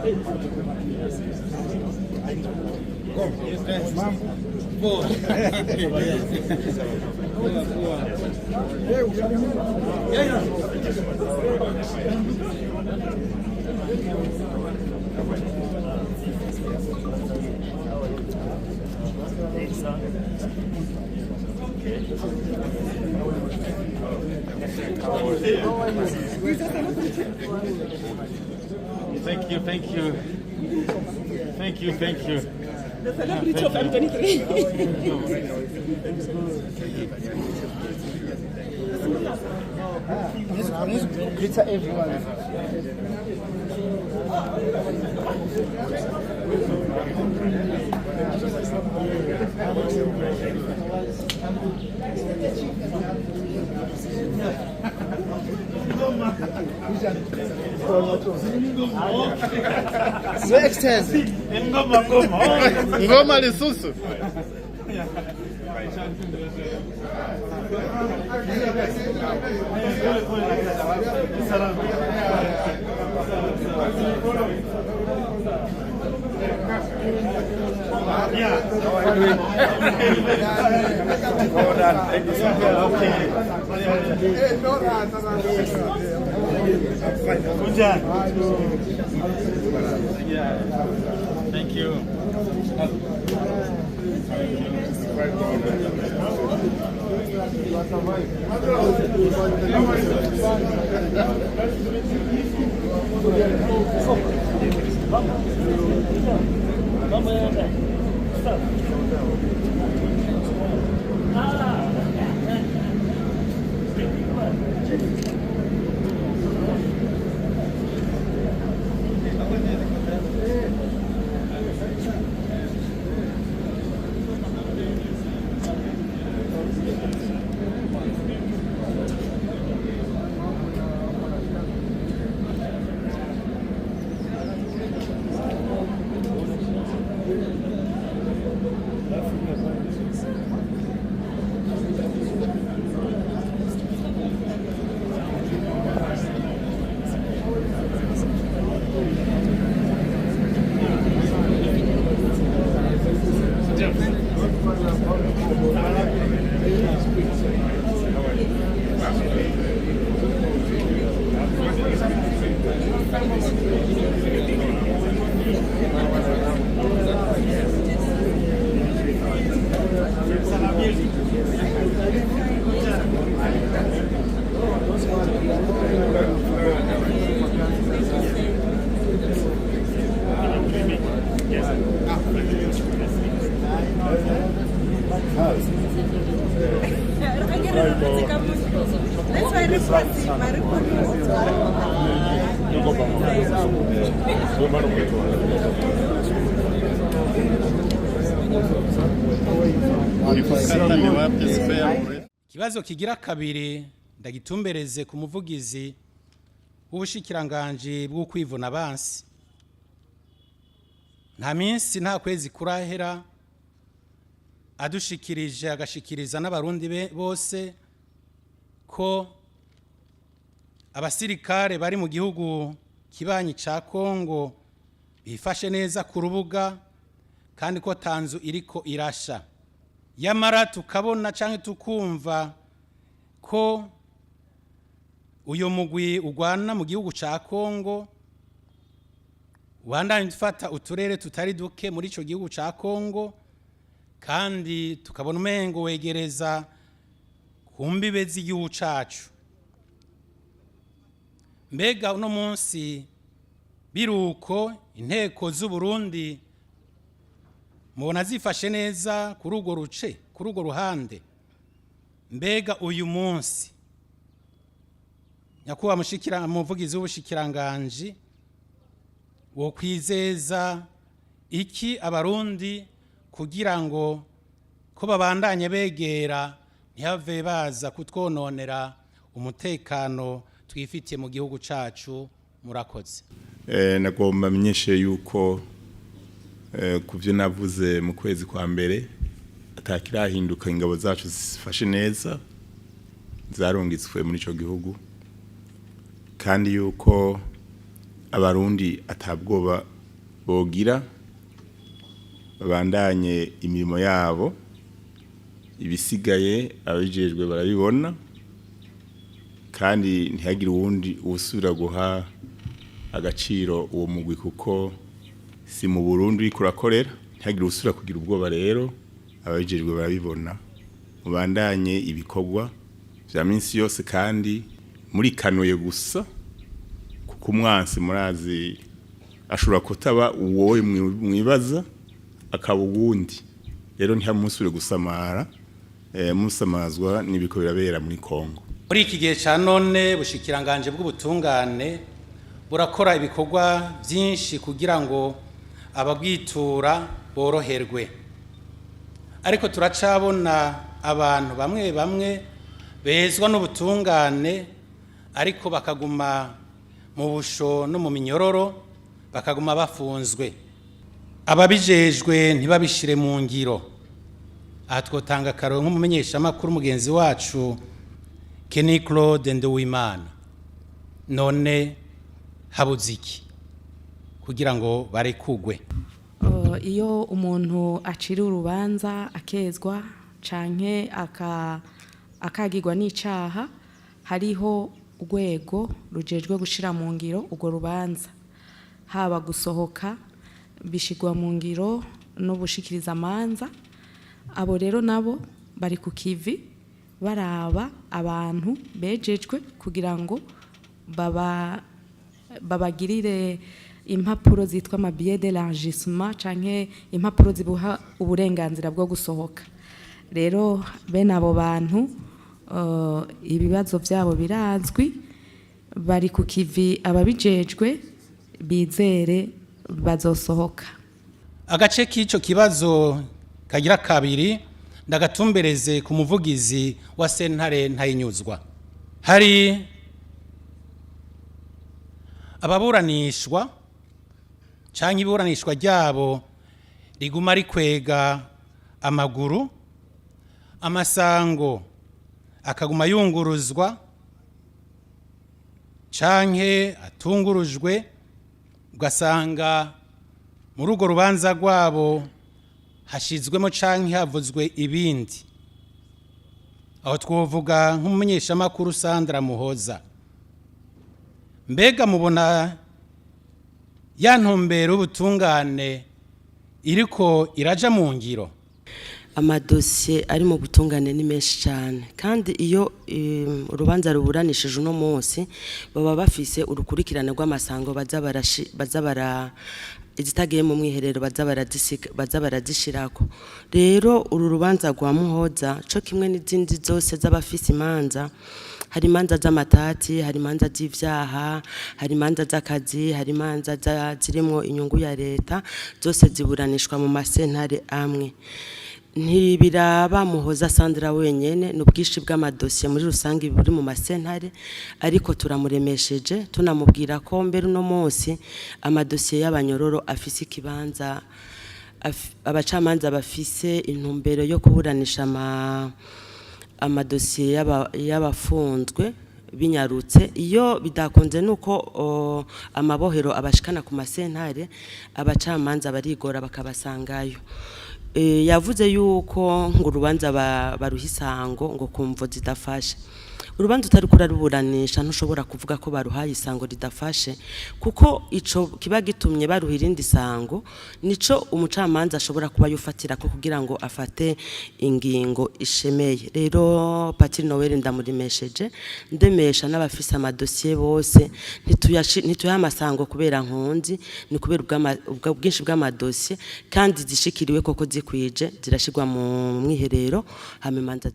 Thank you. The celebrity of M23. Greet everyone. Ngoma lisusu. Thank you. Kibazo kigira kabiri ndagitumbereze ku muvugizi w'ubushikiranganje bwo kwivuna abansi. Nta minsi nta kwezi kurahera adushikirije agashikiriza n'abarundi bose ko abasirikare bari mu gihugu kibanyi ca Kongo bifashe neza ku rubuga kandi ko tanzu iriko irasha. Yamara tukabona canke tukumva ko uyo mugwi ugwana mu gihugu ca Kongo wandanye dufata uturere tutari duke muri ico gihugu ca Kongo, kandi tukabona umengo wegereza kumbibe z'igihugu cacu. Mbega uno munsi biruko inteko z'u Burundi mubona zifashe neza kuri urwo ruce, kuri urwo ruhande. Mbega uyu munsi nyakuba muvugizi w'ubushikiranganje wo kwizeza iki abarundi kugira ngo ko babandanye begera ntihave baza kutwononera umutekano twifitiye mu gihugu cacu? Murakoze. Nagomba menyeshe yuko kuvyo navuze mu kwezi kwa mbere atakirahinduka, ingabo zacu zifashe neza zarungitswe muri ico gihugu, kandi yuko abarundi atabwoba bogira babandanye imirimo yabo, ibisigaye abijejwe barabibona, kandi ntihagire uwundi usubira guha agaciro uwo mugwi, kuko si mu Burundi uriko urakorera. Ntihagire usubira kugira ubwoba rero, abajejwe barabibona, mubandanye ibikorwa vya minsi yose, kandi muri kanuye gusa, kuko umwansi murazi ashobora kutaba uwowe mwibaza akaba uwundi. Rero ntihamusubire gusamara, musamazwa n'ibiko birabera muri Kongo. Muri iki gihe ca none bushikiranganje bw'ubutungane burakora ibikorwa byinshi kugira ngo ababwitura boroherwe, ariko turacabona abantu bamwe bamwe bezwa n'ubutungane ariko bakaguma mu busho no mu minyororo, bakaguma bafunzwe, ababijejwe ntibabishire mu ngiro. Aha twotanga akaroro nk'umumenyesha makuru mugenzi wacu Kenny Claude Nduwimana. None habuze iki kugira ngo barekugwe? Iyo umuntu acira urubanza akezwa canke akagirwa n'icaha, hariho urwego rujejwe gushira mu ngiro urwo rubanza, haba gusohoka bishigwa mu ngiro no bushikiriza amanza. Abo rero nabo bari ku kivi baraba abantu bejejwe kugira ngo babagirire impapuro zitwa mabillet d'élargissement canke impapuro zibuha uburenganzira bwo gusohoka. Rero bene abo bantu ibibazo byabo birazwi, bari ku kivi, ababijejwe bizere bazosohoka. Agace k'ico kibazo kagira kabiri ndagatumbereze ku muvugizi wa sentare Ntayinyuzwa. Hari ababuranishwa canke iburanishwa ryabo riguma rikwega amaguru, amasango akaguma yunguruzwa canke atungurujwe, ugasanga muri urwo rubanza rwabo hashizwemo canke havuzwe ibindi. Aho twovuga nk'umumenyeshamakuru Sandra Muhoza. Mbega mubona ya ntumbero ubutungane iriko iraja mu ngiro? Amadosiye ari mu butungane ni menshi cyane, kandi iyo urubanza ruburanishije uno munsi baba bafise urukurikirane rw'amasango bazabara izitagiye mu mwiherero bazabaradishirako. Rero uru rubanza rwa Muhoza cyo kimwe n'izindi zose z'abafise imanza, hari imanza z'amatati, hari imanza z'ivyaha, hari imanza z'akazi, hari imanza zirimo inyungu ya leta, zose ziburanishwa mu masentare amwe. Ntibiraba Muhoza Sandra wenyene, n'ubwishi bw'amadosiye muri rusange buri mu masentare, ariko turamuremesheje tunamubwira ko mbere uno munsi amadosiye y'abanyororo afise ikibanza, abacamanza bafise intumbero yo kuburanisha amadosiye y'abafunzwe binyarutse. Iyo bidakunze nuko amabohero abashikana ku masentare, abacamanza barigora bakabasangayo. Yavuze yuko ngo urubanza baruhisango ngo kumvo zidafashe. Urubanza utari kuraruburanisha ntushobora kuvuga ko baruhaye isango ridafashe, kuko ico kiba gitumye baruhira indi sango nico umucamanza ashobora kuba yufatira ko kugira ngo afate ingingo ishemeye. Rero Patiri Noel ndamurimesheje, ndemesha n'abafise amadosiye bose ntituyaha amasango kubera nkunzi, ni kubera ubwo bwinshi bw'amadosiye, kandi zishikiriwe koko zikwije zirashigwa mu mwiherero hama imanza